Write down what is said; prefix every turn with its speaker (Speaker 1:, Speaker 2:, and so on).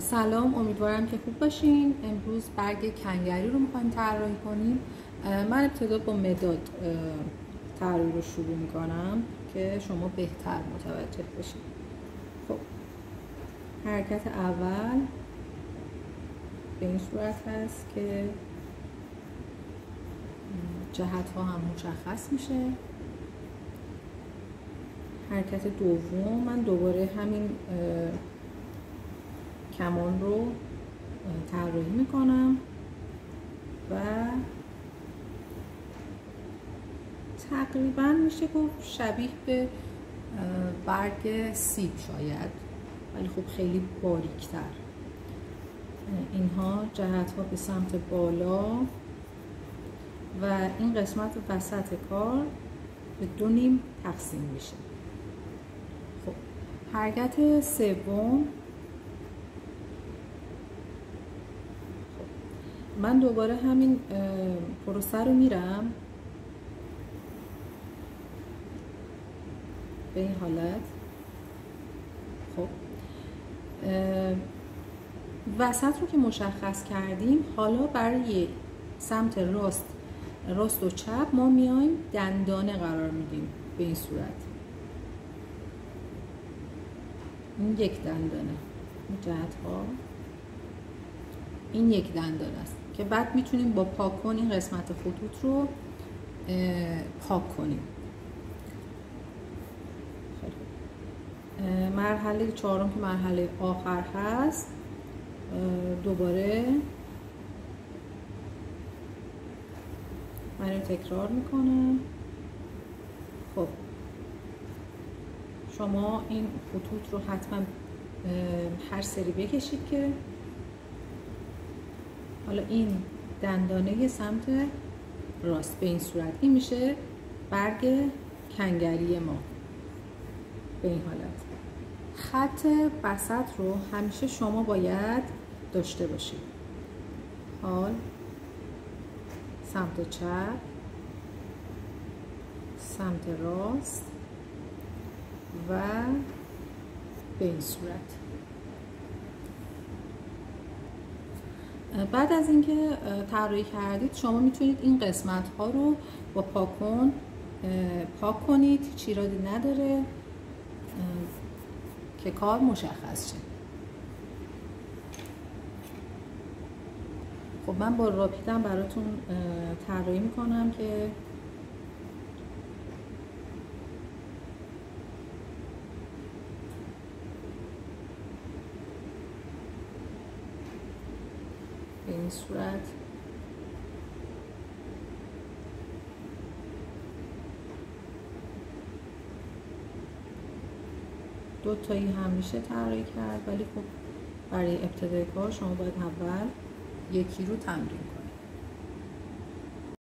Speaker 1: سلام، امیدوارم که خوب باشین. امروز برگ کنگری رو میخوایم طراحی کنیم. من ابتدا با مداد طراحی رو شروع میکنم که شما بهتر متوجه بشین. خب حرکت اول به این صورت هست که جهت ها هم مشخص میشه. حرکت دوم من دوباره همین کمان رو طراحی میکنم و تقریبا میشه گفت شبیه به برگ سیب شاید، ولی خب خیلی باریکتر. اینها جهت ها به سمت بالا و این قسمت وسط کار به 2 نیم تقسیم میشه. خب حرکت سوم من دوباره همین پروسه رو میرم به این حالت. خب وسط رو که مشخص کردیم، حالا برای سمت راست و چپ ما میایم دندانه قرار میدیم به این صورت. این یک دندانه، این جهت ها این یک دندانه است که بعد میتونیم با پاکن این قسمت خطوط رو پاک کنیم. مرحله چهارم که مرحله آخر هست، دوباره من رو تکرار میکنم. خب شما این خطوط رو حتما هر سری بکشید که حالا این دندانه سمت راست به این صورت، این میشه برگ کنگری ما به این حالت. خط وسط رو همیشه شما باید داشته باشید. حال سمت چپ، سمت راست و به این صورت. بعد از اینکه طراحی کردید شما میتونید این قسمت ها رو با پاکن پاک کنید، هیچ ایرادی نداره که کار مشخص شه. خب من با راپیدم براتون طراحی میکنم که به این صورت دو تایی هم میشه طراحی کرد، ولی خب برای ابتدای کار شما باید اول یکی رو تمرین کنید.